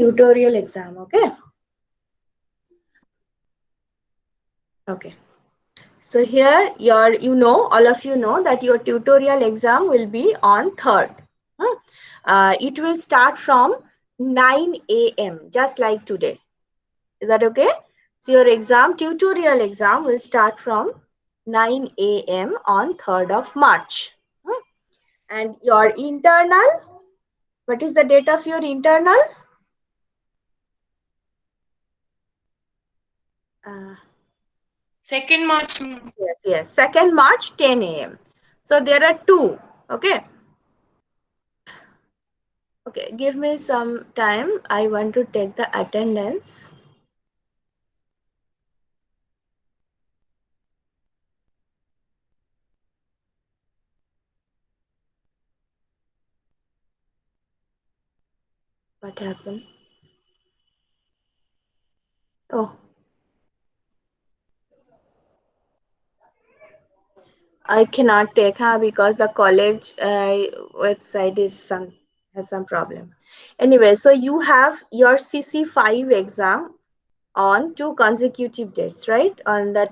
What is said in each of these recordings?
tutorial exam. Okay. Okay. So here all of you know that your tutorial exam will be on 3rd. It will start from 9 a.m. just like today. Is that okay? So your tutorial exam will start from 9 a.m. on 3rd of March. And your internal, what is the date of your internal? Uh, 2nd March. yes, 2nd March, 10 a.m. So there are two. Okay. Okay, give me some time. I want to take the attendance. What happened? Oh, I cannot take her because the college website has some problem. Anyway, so you have your CC5 exam on 2 consecutive dates, right? On the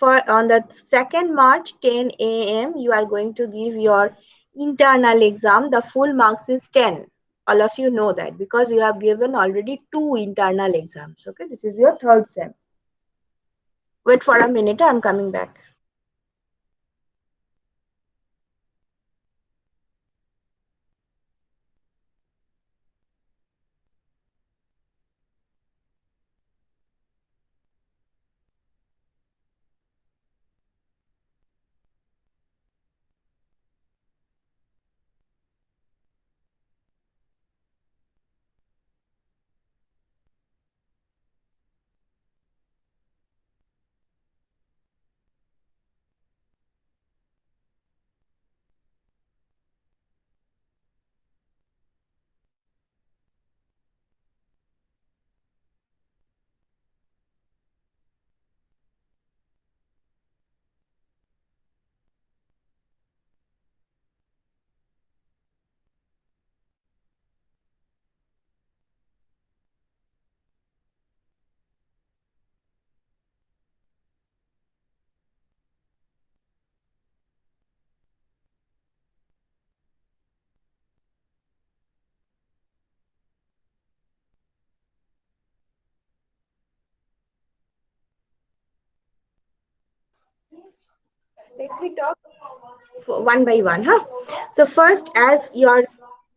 2nd March 10 a.m. you are going to give your internal exam. The full marks is 10. All of you know that because you have given already 2 internal exams. Okay, this is your 3rd sem. Wait for a minute, I'm coming back. Let me talk one by one, huh? So first, as your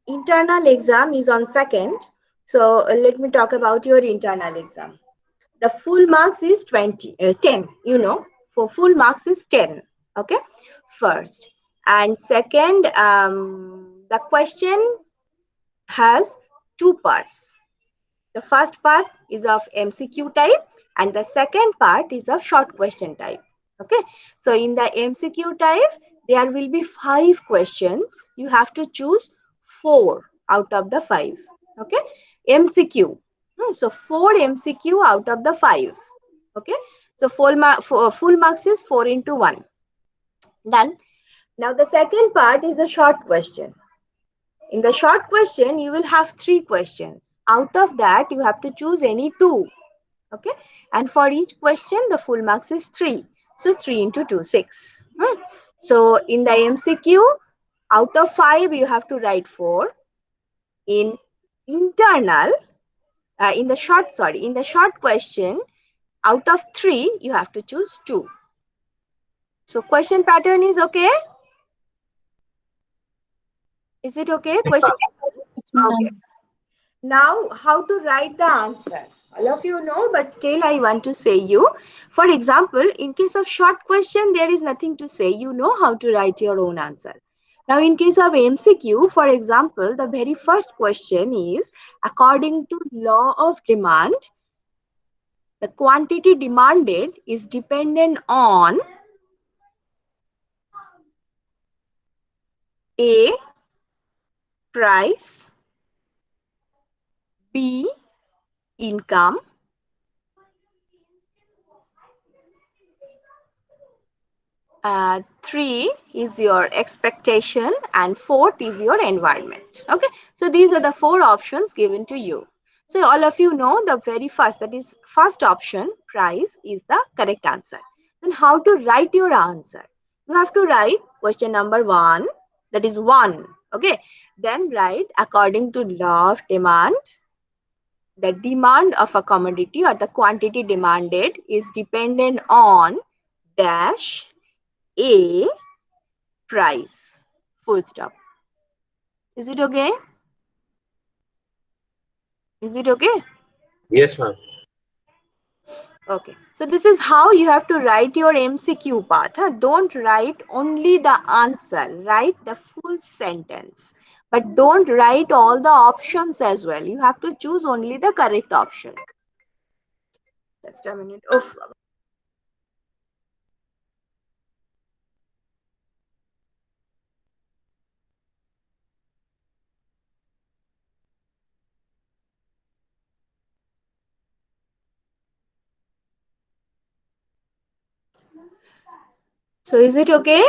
internal exam is on 2nd, so let me talk about your internal exam. The full marks is 10, for full marks is 10. Okay, first. And second, the question has 2 parts. The first part is of MCQ type and the second part is of short question type. Okay, so in the MCQ type there will be 5 questions. You have to choose 4 out of the 5. Okay, MCQ. So 4 MCQ out of the 5. Okay, so full marks is 4 into 1. Done. Now the second part is the short question. In the short question, you will have 3 questions. Out of that, you have to choose any 2. Okay. And for each question, the full marks is 3. So 3 into 2, 6. So in the MCQ, out of 5, you have to write 4. In internal, in the short question, out of 3, you have to choose 2. So question pattern is okay? Is it okay? Question? Okay. Now, how to write the answer? All of you know, but still I want to say you. For example, in case of short question, there is nothing to say. You know how to write your own answer. Now, in case of MCQ, for example, the very first question is, according to law of demand, the quantity demanded is dependent on A, price, B, income, 3 is your expectation and 4th is your environment. Okay, so these are the 4 options given to you. So all of you know the very first, that is first option, price, is the correct answer. Then how to write your answer? You have to write question number 1, that is 1. Okay. Then write, according to law of demand, the demand of a commodity or the quantity demanded is dependent on dash a price. Full stop. Is it okay? Is it okay? Yes, ma'am. Okay, so this is how you have to write your MCQ part. Huh? Don't write only the answer, write the full sentence. But don't write all the options as well. You have to choose only the correct option. Just a minute. Oh, so is it okay?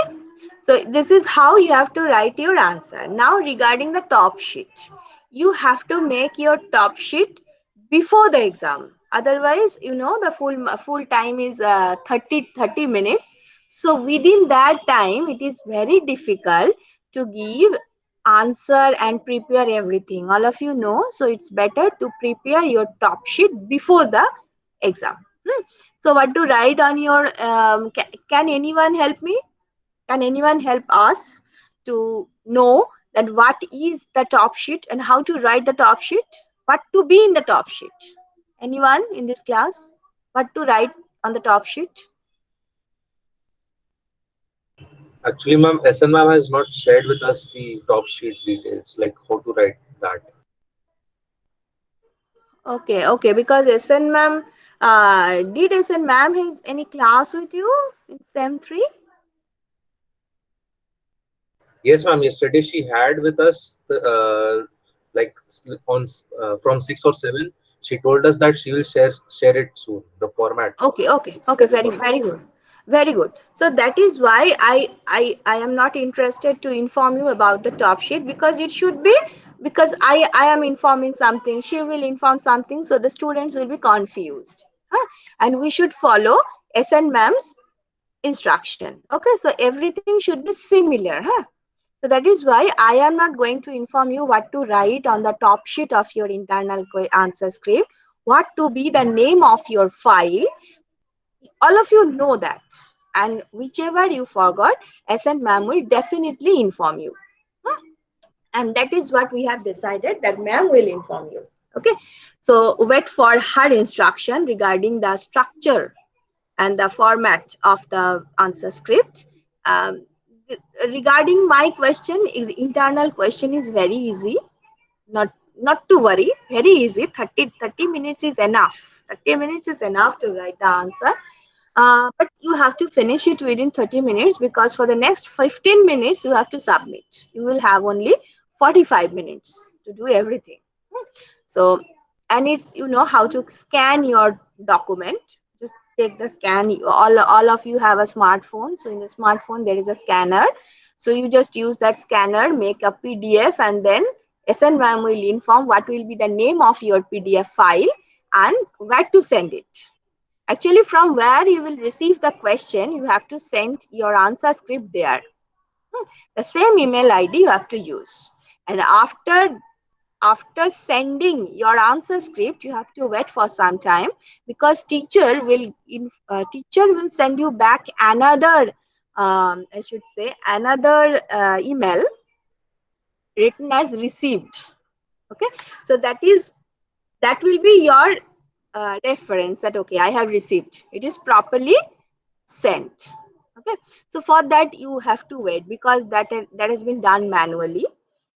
So this is how you have to write your answer. Now regarding the top sheet, you have to make your top sheet before the exam. Otherwise, you know, the full time is 30 minutes. So within that time, it is very difficult to give answer and prepare everything. All of you know. So it's better to prepare your top sheet before the exam. So what to write on your, can anyone help me? Can anyone help us to know that what is the top sheet and how to write the top sheet? What to be in the top sheet? Anyone in this class? What to write on the top sheet? Actually, ma'am, SN ma'am has not shared with us the top sheet details, like how to write that. Okay, okay, because SN ma'am, did SN ma'am has any class with you in SEM 3? Yes, ma'am. Yesterday she had with us like from 6 or 7. She told us that she will share it soon. The format. Okay, okay, okay, very good, very good. So that is why I am not interested to inform you about the top sheet, because it should be, because I am informing something, she will inform something, so the students will be confused, huh? And we should follow SN ma'am's instruction. Okay, so everything should be similar, huh? So that is why I am not going to inform you what to write on the top sheet of your internal answer script, what to be the name of your file. All of you know that, and whichever you forgot, SN ma'am will definitely inform you. Hmm? And that is what we have decided, that ma'am will inform you. Okay, so wait for her instruction regarding the structure and the format of the answer script. um, Regarding my question, internal question is very easy, not to worry, very easy. 30 minutes is enough. 30 minutes is enough to write the answer. But you have to finish it within 30 minutes, because for the next 15 minutes you have to submit. You will have only 45 minutes to do everything. So, and it's, you know how to scan your document. Just take the scan. All of you have a smartphone. So in the smartphone there is a scanner. So you just use that scanner, make a PDF, and then SN ma'am will inform what will be the name of your PDF file and where to send it. Actually, from where you will receive the question, you have to send your answer script there. The same email ID you have to use. And after sending your answer script, you have to wait for some time, because teacher will send you back another, I should say, another email written as received. Okay, so that will be your reference, that okay, I have received, it is properly sent. Okay, so for that you have to wait, because that has been done manually.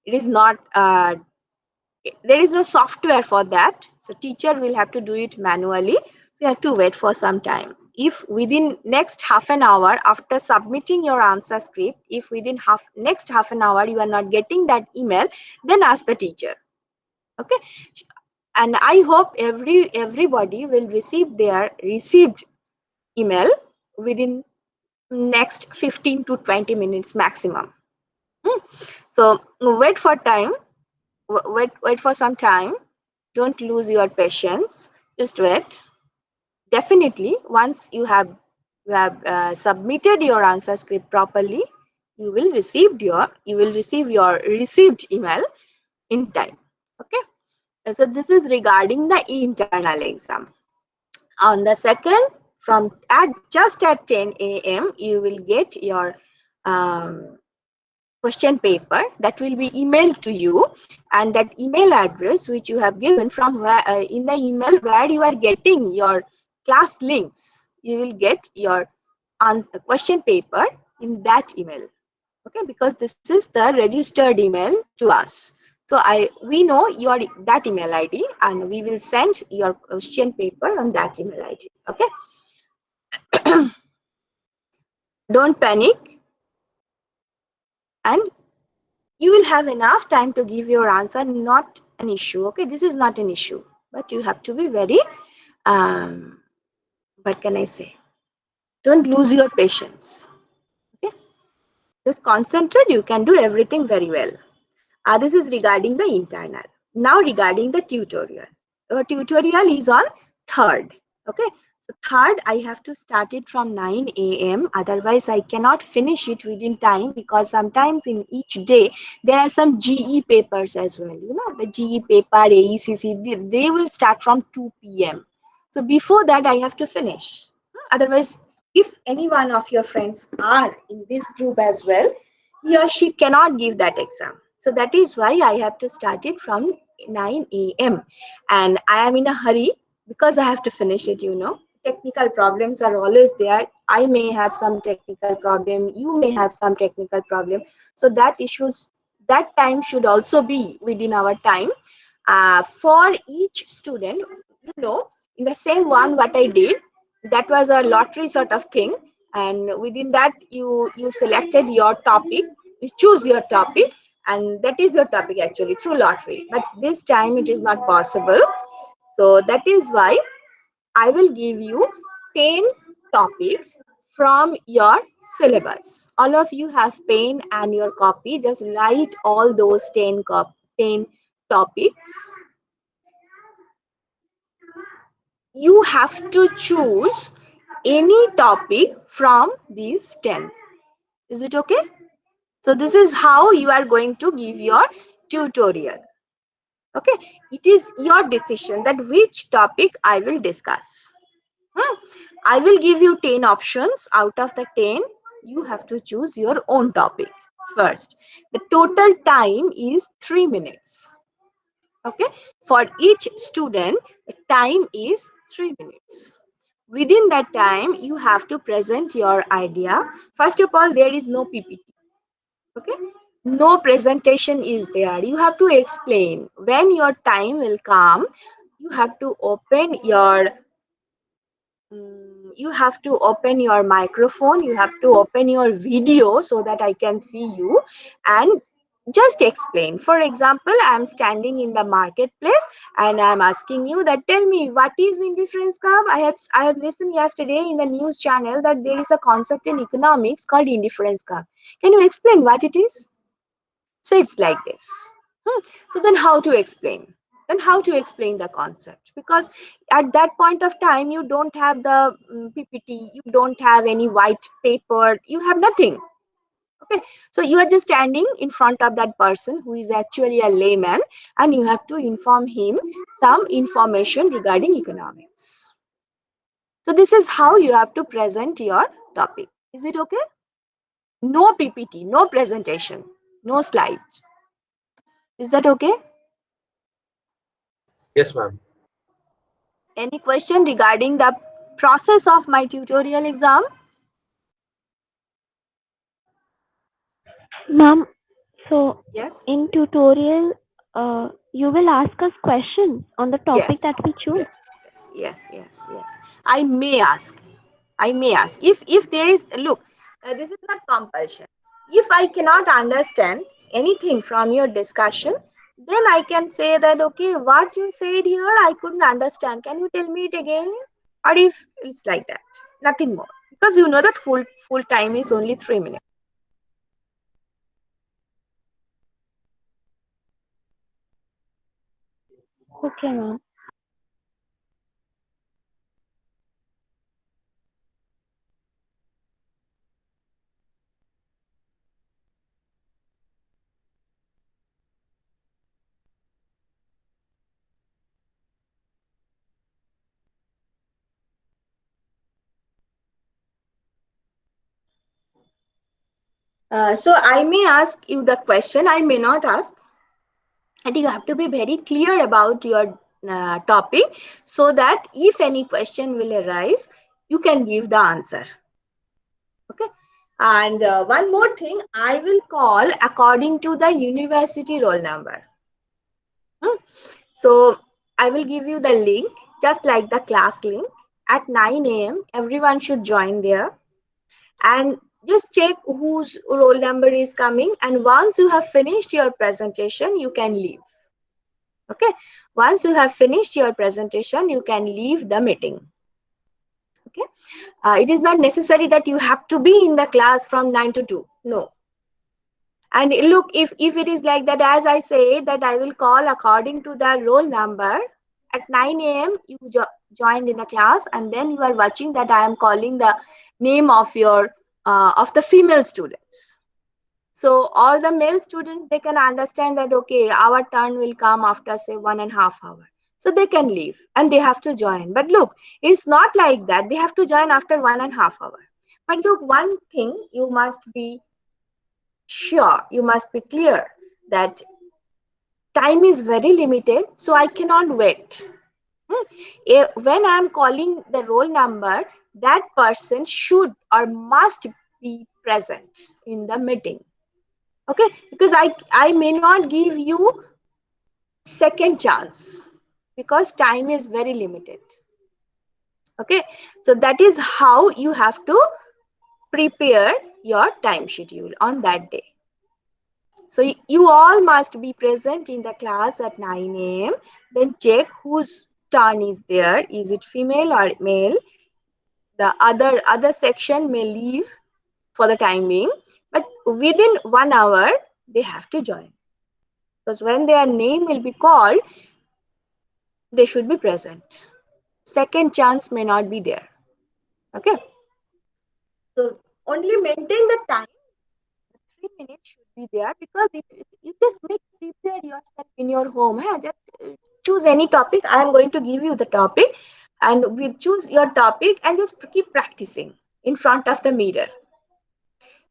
It is not there is no software for that, so teacher will have to do it manually. So you have to wait for some time. If within next half an hour after submitting your answer script, if within next half an hour you are not getting that email, then ask the teacher. Okay, and I hope everybody will receive their received email within next 15 to 20 minutes maximum. So wait for time, wait for some time. Don't lose your patience. Just wait. Definitely, once you have submitted your answer script properly, you will receive your received email in time. Okay. So this is regarding the internal exam. On the second, from just at 10 a.m. you will get your question paper that will be emailed to you, and that email address which you have given from where in the email where you are getting your class links, you will get your question paper in that email. Okay, because this is the registered email to us. So we know your that email ID, and we will send your question paper on that email ID. Okay. Don't panic, and you will have enough time to give your answer. Not an issue. Okay, this is not an issue, but you have to be very what can I say, don't lose your patience. Okay, just concentrate, you can do everything very well. This is regarding the internal. Now regarding the tutorial. Tutorial is on 3rd. Okay. So 3rd, I have to start it from 9 a.m. Otherwise, I cannot finish it within time, because sometimes in each day, there are some GE papers as well. You know, the GE paper, AECC, they will start from 2 p.m. So before that, I have to finish. Otherwise, if any one of your friends are in this group as well, he or she cannot give that exam. So that is why I have to start it from 9 a.m. And I am in a hurry because I have to finish it, you know. Technical problems are always there. I may have some technical problem. You may have some technical problem. So that time should also be within our time. For each student, you know, in the same one what I did, that was a lottery sort of thing. And within that, you selected your topic, you choose your topic, and that is your topic actually through lottery. But this time it is not possible. So that is why I will give you 10 topics from your syllabus. All of you have pen and your copy. Just write all those 10 topics. You have to choose any topic from these 10. Is it okay? So this is how you are going to give your tutorial. Okay, it is your decision that which topic I will discuss. I will give you 10 options. Out of the 10, you have to choose your own topic first. The total time is 3 minutes. Okay, for each student, the time is 3 minutes. Within that time, you have to present your idea. First of all, there is no PPT. Okay, no presentation is there. You have to explain. When your time will come, you have to open your microphone, you have to open your video so that I can see you, and just explain. For example, I'm standing in the marketplace and I'm asking you that, tell me, what is indifference curve? I have listened yesterday in the news channel that there is a concept in economics called indifference curve. Can you explain what it is? So it's like this. So then how to explain? Then how to explain the concept? Because at that point of time, you don't have the PPT, you don't have any white paper, you have nothing. Okay, so you are just standing in front of that person who is actually a layman, and you have to inform him some information regarding economics. So this is how you have to present your topic. Is it okay? No PPT, no presentation, no slides. Is that okay? Yes, ma'am. Any question regarding the process of my tutorial exam? Ma'am, so Yes. in tutorial, you will ask us questions on the topic Yes. that we choose. Yes. I may ask. If there is, look, this is not compulsion. If I cannot understand anything from your discussion, then I can say that, okay, what you said here, I couldn't understand. Can you tell me it again? Or if it's like that, nothing more. Because you know that full time is only 3 minutes. Okay, ma'am. So I may ask you the question, I may not ask, and you have to be very clear about your topic so that if any question will arise, you can give the answer. Okay. And one more thing, I will call according to the university roll number. So I will give you the link, just like the class link. At 9 a.m., everyone should join there and just check whose roll number is coming. And once you have finished your presentation, you can leave. Okay. Once you have finished your presentation, you can leave the meeting. Okay. It is not necessary that you have to be in the class from 9 to 2. No. And look, if it is like that, as I said, that I will call according to the roll number. At 9 a.m., you joined in a class, and then you are watching that I am calling the name of your of the female students. So all the male students, they can understand that, okay, our turn will come after say 1.5 hours. So they can leave and they have to join. But look, it's not like that. They have to join after 1.5 hours. But look, one thing you must be sure, you must be clear that time is very limited, so I cannot wait. When I'm calling the roll number, that person should or must be present in the meeting. Okay, because I may not give you second chance because time is very limited. Okay, so that is how you have to prepare your time schedule on that day. So you all must be present in the class at 9 a.m. Then check whose turn is there. Is it female or male? The other section may leave for the time being, but within 1 hour they have to join, because when their name will be called, they should be present. Second chance may not be there. Okay. So only maintain the time. 3 minutes should be there, because if you just make prepare yourself in your home, just choose any topic. I am going to give you the topic, and we choose your topic and just keep practicing in front of the mirror.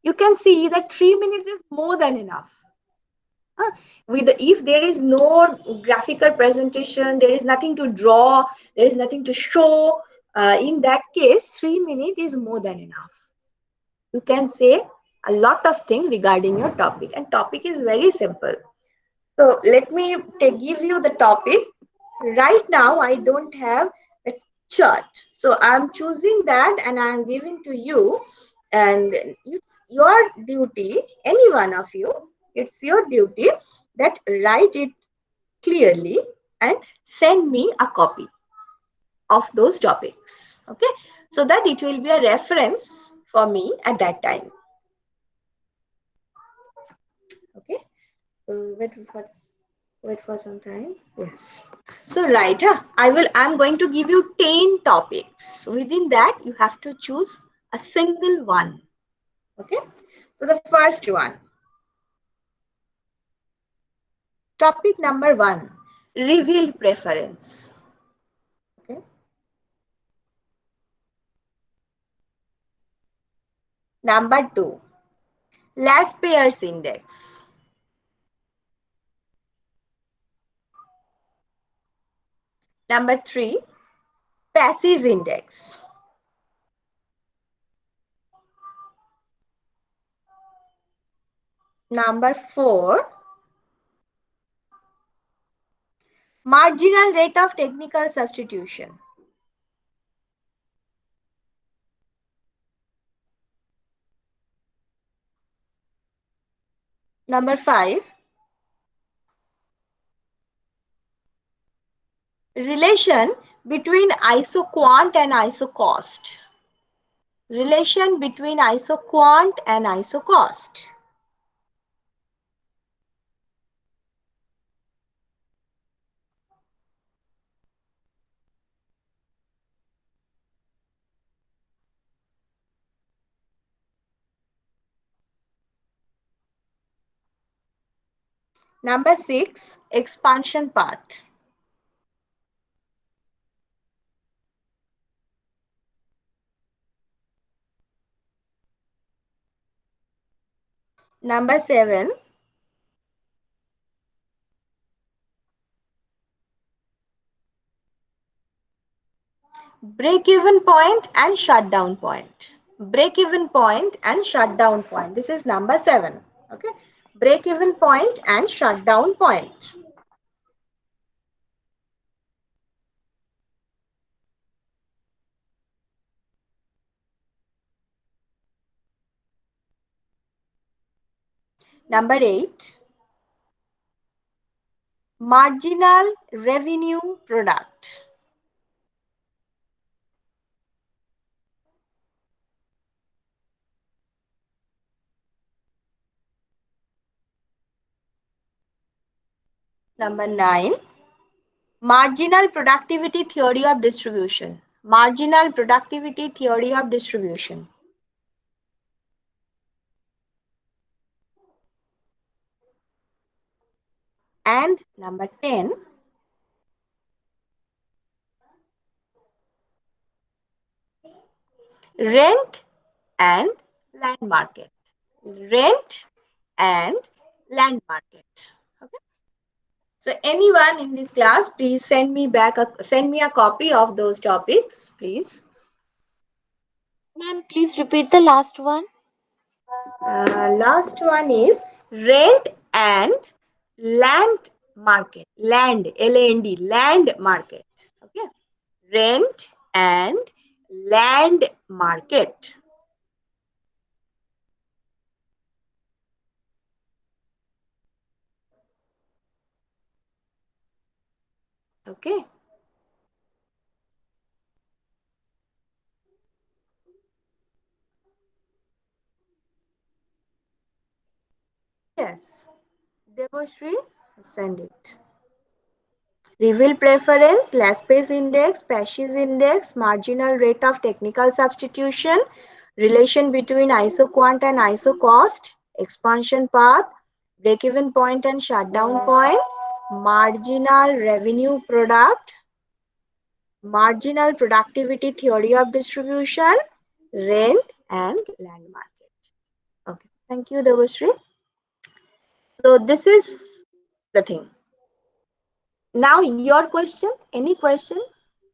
You can see that 3 minutes is more than enough. If there is no graphical presentation, there is nothing to draw, there is nothing to show, in that case 3 minutes is more than enough. You can say a lot of things regarding your topic, and topic is very simple. So let me give you the topic. Right now I don't have a chart, so I'm choosing that and I'm giving to you, and it's your duty, any one of you, it's your duty that write it clearly and send me a copy of those topics. Okay, so that it will be a reference for me at that time. Okay, so wait for some time. Yes. So right, I'm going to give you 10 topics. Within that, you have to choose a single one. Okay. So the first one, topic number 1, revealed preference. Okay. Number 2, last pairs index. Number 3, PASSIS index. Number 4, marginal rate of technical substitution. Number 5, relation between isoquant and isocost. Relation between isoquant and isocost. Number 6, expansion path. Number 7, break-even point and shutdown point. Break-even point and shutdown point. This is number 7. Okay. Break-even point and shutdown point. Number 8, marginal revenue product. Number 9, marginal productivity theory of distribution. Marginal productivity theory of distribution. And number 10, rent and land market. Rent and land market. Okay. So anyone in this class, please send me a copy of those topics, please. Ma'am, please repeat the last one. Last one is rent and land market. Land, L-A-N-D, land market. Okay. Rent and land market. Okay. Yes. Debashri, send it. Reveal preference, Laspey's index, Pasch's index, marginal rate of technical substitution, relation between isoquant and isocost, expansion path, break-even point and shutdown point, marginal revenue product, marginal productivity theory of distribution, rent and land market. Okay, thank you, Debashri. So this is the thing. Now your question, any question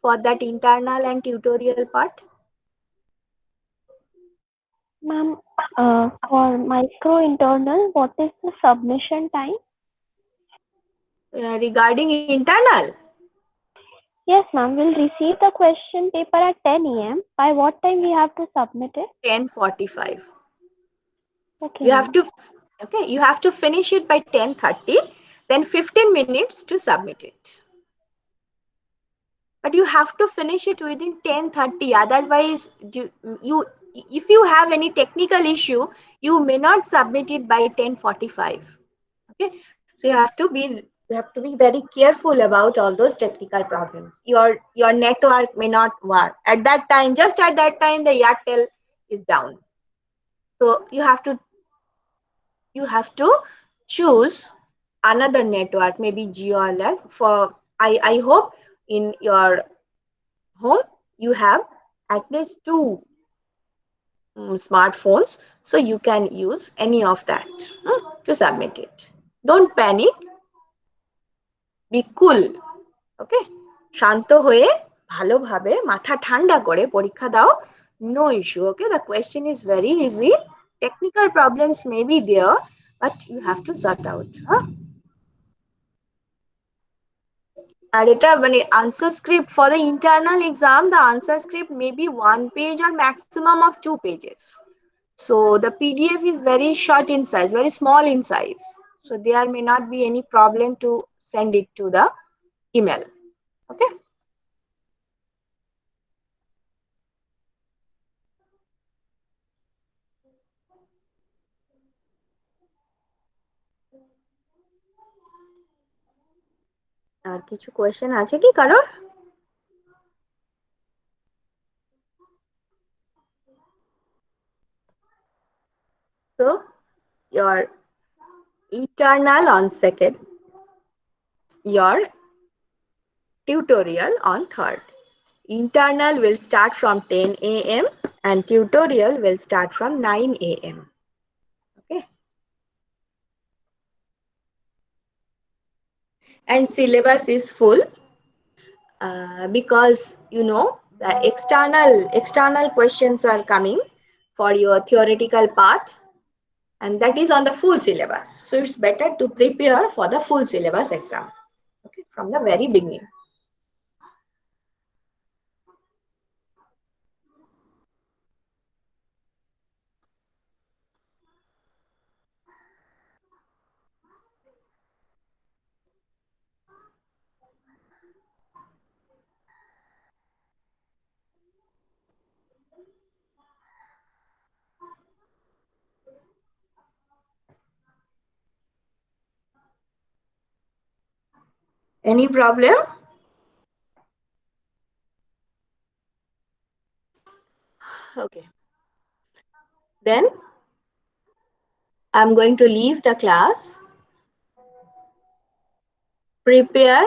for that internal and tutorial part? Ma'am, for micro internal, what is the submission time? Regarding internal, Yes, ma'am. We'll receive the question paper at 10 a.m. By what time we have to submit it? 10:45. Okay, You have ma'am. to, okay, you have to finish it by 10:30, then 15 minutes to submit it. But you have to finish it within 10:30. Otherwise, you if you have any technical issue, you may not submit it by 10:45. Okay, so you have to be very careful about all those technical problems. Your network may not work at that time. Just at that time, the Airtel is down. So you have to choose another network, maybe Jio or Lag. For I hope in your home you have at least two smartphones, so you can use any of that to submit it. Don't panic. Be cool. Okay, শান্ত হয়ে ভালোভাবে মাথা ঠান্ডা করে পরীক্ষা দাও. No issue. Okay, the question is very easy. Technical problems may be there, but you have to sort out. আর এটা মানে answer script for the internal exam, the answer script may be 1 page or maximum of 2 pages. So the PDF is very short in size, very small in size. So there may not be any problem to send it to the email. Okay. আর কিছু question আছে কি কারোর? So your internal on second, your tutorial on third. Internal will start from 10 a.m. and tutorial will start from 9 a.m. Okay. And syllabus is full because you know the external questions are coming for your theoretical part, and that is on the full syllabus. So it's better to prepare for the full syllabus exam, okay, from the very beginning. Any problem? Okay. Then I'm going to leave the class. Prepare